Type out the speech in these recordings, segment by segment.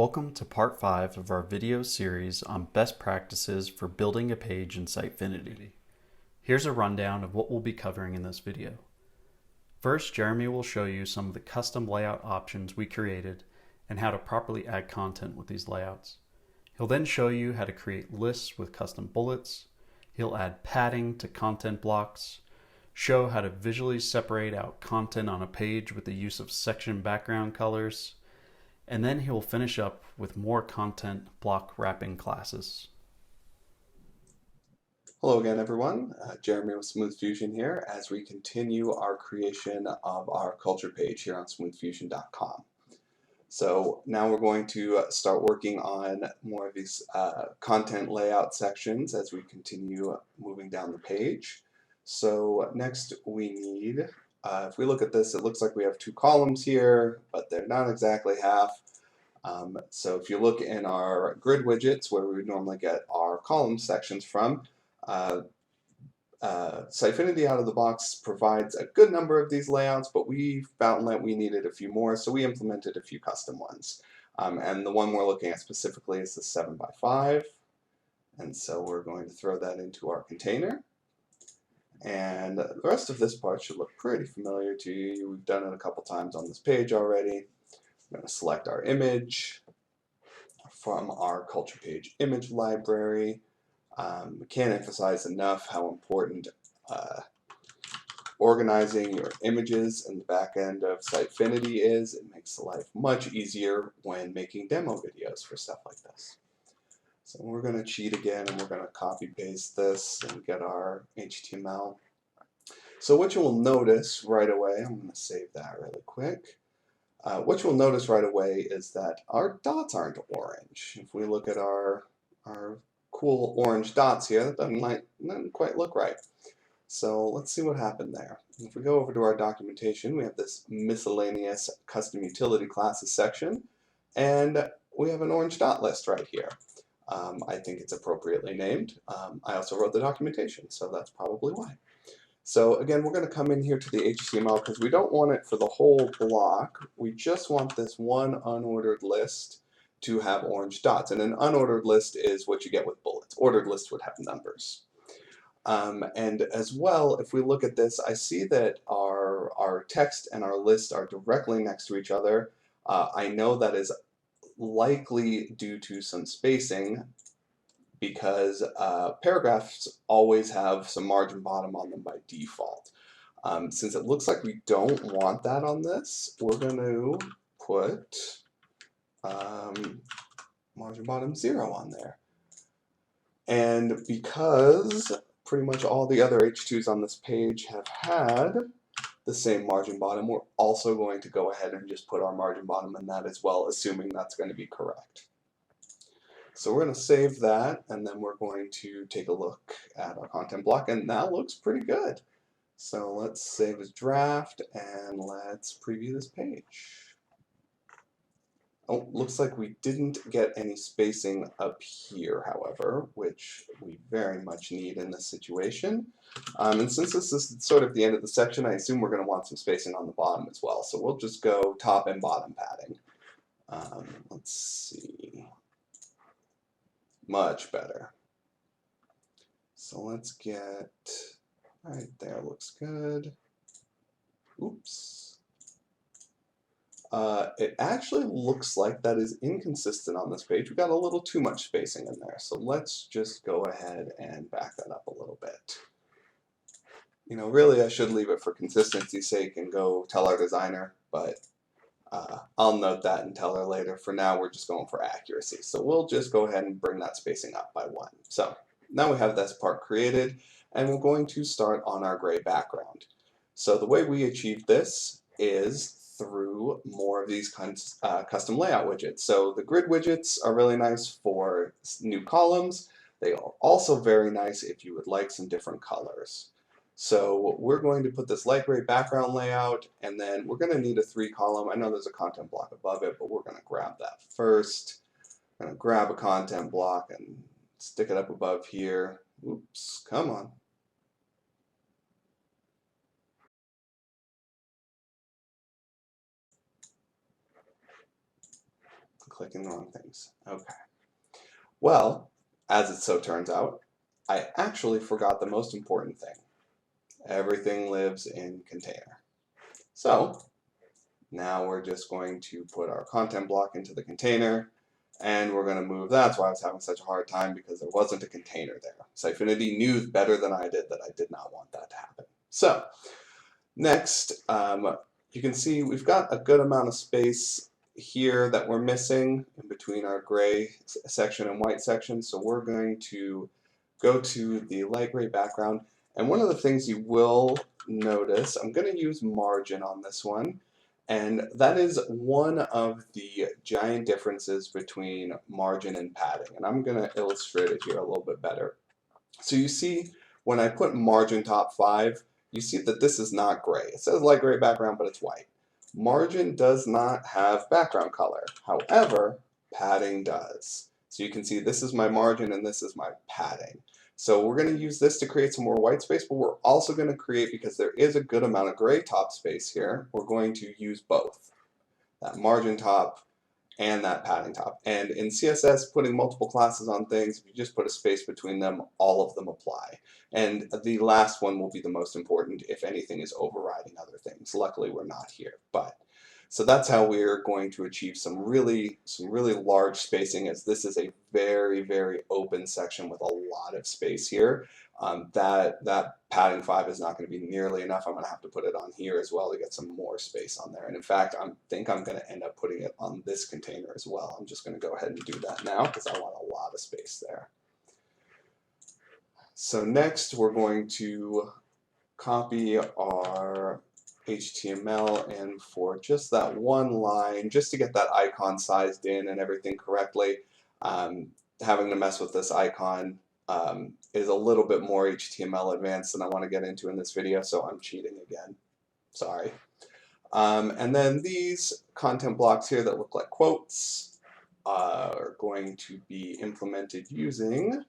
Welcome to part 5 of our video series on best practices for building a page in Sitefinity. Here's a rundown of what we'll be covering in this video. First, Jeremy will show you some of the custom layout options we created and how to properly add content with these layouts. He'll then show you how to create lists with custom bullets. He'll add padding to content blocks, show how to visually separate out content on a page with the use of section background colors, and then he'll finish up with more content block wrapping classes. Hello again, everyone. Jeremy with Smooth Fusion here as we continue our creation of our culture page here on smoothfusion.com. So now we're going to start working on more of these content layout sections as we continue moving down the page. So next we need, if we look at this, it looks like we have two columns here, but they're not exactly half. So if you look in our grid widgets where we would normally get our column sections from, Sitefinity out of the box provides a good number of these layouts, but we found that we needed a few more, so we implemented a few custom ones. And the one we're looking at specifically is the 7x5, and so we're going to throw that into our container. And the rest of this part should look pretty familiar to you. We've done it a couple times on this page already. I'm going to select our image from our culture page image library. Can't emphasize enough how important organizing your images in the back end of Sitefinity is. It makes life much easier when making demo videos for stuff like this. So we're going to cheat again and we're going to copy paste this and get our HTML. So what you will notice right away, I'm going to save that really quick. What you'll notice right away is that our dots aren't orange. If we look at our cool orange dots here, that doesn't quite look right. So let's see what happened there. If we go over to our documentation, we have this miscellaneous custom utility classes section, and we have an orange dot list right here. I think it's appropriately named. I also wrote the documentation, so that's probably why. So again, we're going to come in here to the HTML because we don't want it for the whole block. We just want this one unordered list to have orange dots. And an unordered list is what you get with bullets. Ordered lists would have numbers. And as well, if we look at this, I see that our text and our list are directly next to each other. I know that is likely due to some spacing, because paragraphs always have some margin bottom on them by default. Since it looks like we don't want that on this, we're going to put margin bottom 0 on there. And because pretty much all the other H2s on this page have had the same margin bottom, we're also going to go ahead and just put our margin bottom in that as well, assuming that's going to be correct. So we're going to save that, and then we're going to take a look at our content block, and that looks pretty good. So let's save as draft, and let's preview this page. Oh, looks like we didn't get any spacing up here, however, which we very much need in this situation. And since this is sort of the end of the section, I assume we're going to want some spacing on the bottom as well. So we'll just go top and bottom padding. Let's see. Much better. So let's get right there, looks good. Oops. It actually looks like that is inconsistent on this page. We've got a little too much spacing in there. So let's just go ahead and back that up a little bit. You know, really I should leave it for consistency's sake and go tell our designer, but I'll note that and tell her later. For now, we're just going for accuracy. So we'll just go ahead and bring that spacing up by 1. So now we have this part created, and we're going to start on our gray background. So the way we achieve this is through more of these kinds custom layout widgets. So the grid widgets are really nice for new columns. They are also very nice if you would like some different colors. So we're going to put this light gray background layout, and then we're going to need a 3-column. I know there's a content block above it, but we're going to grab that first. I'm going to grab a content block and stick it up above here. Oops, come on. clicking the wrong things. Okay. Well, as it so turns out, I actually forgot the most important thing. Everything lives in container. So now we're just going to put our content block into the container, and we're going to move. That's why I was having such a hard time, because there wasn't a container there. Sitefinity knew better than I did that I did not want that to happen. So next, you can see we've got a good amount of space here that we're missing in between our gray section and white section. So we're going to go to the light gray background. And one of the things you will notice, I'm going to use margin on this one. And that is one of the giant differences between margin and padding. And I'm going to illustrate it here a little bit better. So you see, when I put margin top 5, you see that this is not gray. It says light gray background, but it's white. Margin does not have background color. However, padding does. So you can see this is my margin and this is my padding. So we're going to use this to create some more white space, but we're also going to create, because there is a good amount of gray top space here, we're going to use both. That margin top and that padding top. And in CSS, putting multiple classes on things, if you just put a space between them, all of them apply. And the last one will be the most important if anything is overriding other things. Luckily, we're not here. But so that's how we're going to achieve some really large spacing, as this is a very open section with a lot of space here. That padding 5 is not going to be nearly enough. I'm going to have to put it on here as well to get some more space on there. And in fact, I think I'm going to end up putting it on this container as well. I'm just going to go ahead and do that now because I want a lot of space there. So next, we're going to copy our HTML, and for just that one line, just to get that icon sized in and everything correctly, having to mess with this icon is a little bit more HTML advanced than I want to get into in this video, so I'm cheating again. Sorry. And then these content blocks here that look like quotes are going to be implemented using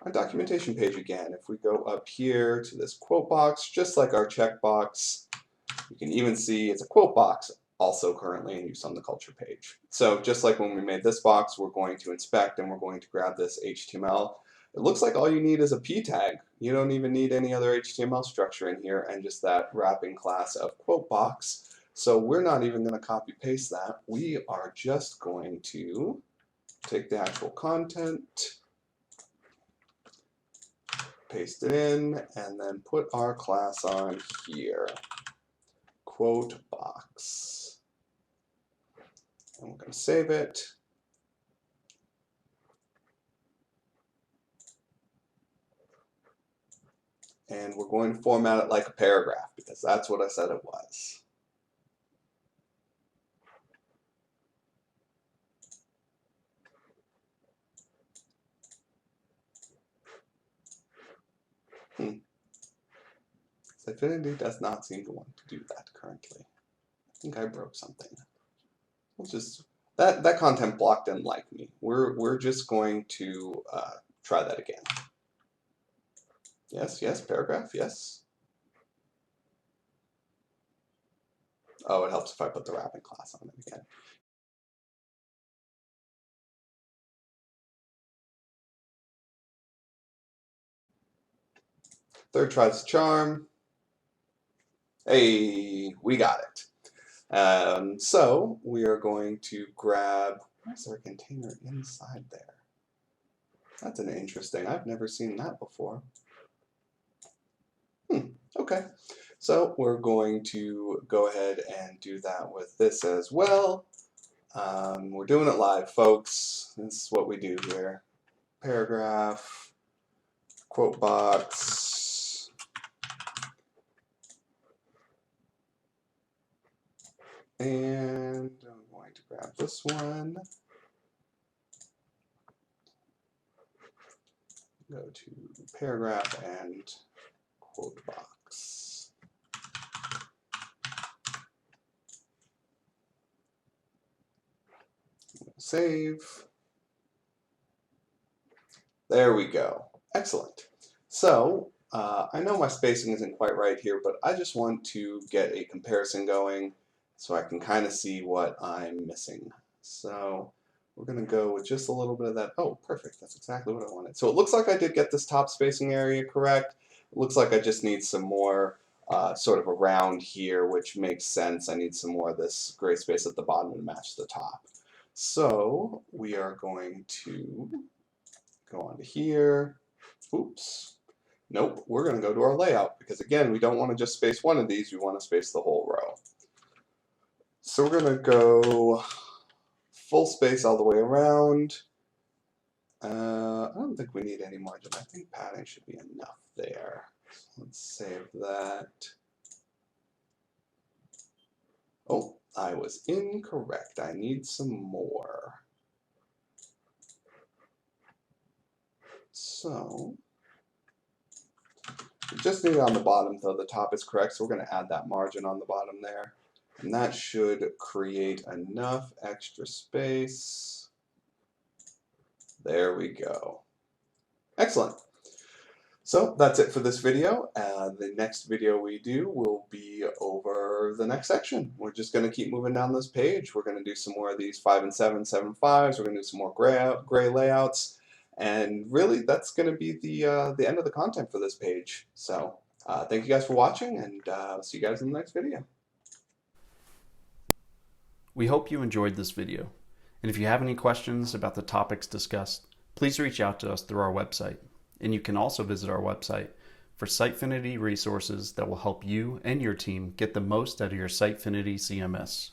our documentation page again. If we go up here to this quote box, just like our checkbox, you can even see it's a quote box also currently in use on the culture page. So just like when we made this box, we're going to inspect and we're going to grab this HTML. It looks like all you need is a p tag. You don't even need any other HTML structure in here, and just that wrapping class of quote box. So we're not even going to copy paste that. We are just going to take the actual content, paste it in, and then put our class on here, quote box. And we're going to save it. And we're going to format it like a paragraph, because that's what I said it was. Sitefinity does not seem to want to do that currently. I think I broke something. We'll just that content block didn't like me. We're just going to try that again. Yes, paragraph, yes. Oh, it helps if I put the wrapping class on it again. Third try's the charm. Hey, we got it. So we are going to grab, where's our container inside there? That's an interesting, I've never seen that before. Okay, so we're going to go ahead and do that with this as well. We're doing it live, folks. This is what we do here. Paragraph, quote box, and I'm going to grab this one. Go to paragraph and quote box. Save. There we go. Excellent. So I know my spacing isn't quite right here, but I just want to get a comparison going so I can kind of see what I'm missing. So We're going to go with just a little bit of that. Oh, perfect. That's exactly what I wanted. So it looks like I did get this top spacing area correct. It looks like I just need some more sort of around here, which makes sense. I need some more of this gray space at the bottom to match the top. So we are going to go on to here. Oops. Nope, we're going to go to our layout because again, we don't want to just space one of these, we want to space the whole row. So we're going to go full space all the way around. I don't think we need any margin. I think padding should be enough there. So let's save that. Oh, I was incorrect. I need some more. So, we just need it on the bottom though. The top is correct, so we're going to add that margin on the bottom there. And that should create enough extra space. There we go. Excellent. So that's it for this video. The next video we do will be over the next section. We're just going to keep moving down this page. We're going to do some more of these 5 and 7, 7 5s. We're going to do some more gray layouts. And really, that's going to be the end of the content for this page. So thank you guys for watching, and see you guys in the next video. We hope you enjoyed this video. And if you have any questions about the topics discussed, please reach out to us through our website. And you can also visit our website for Sitefinity resources that will help you and your team get the most out of your Sitefinity CMS.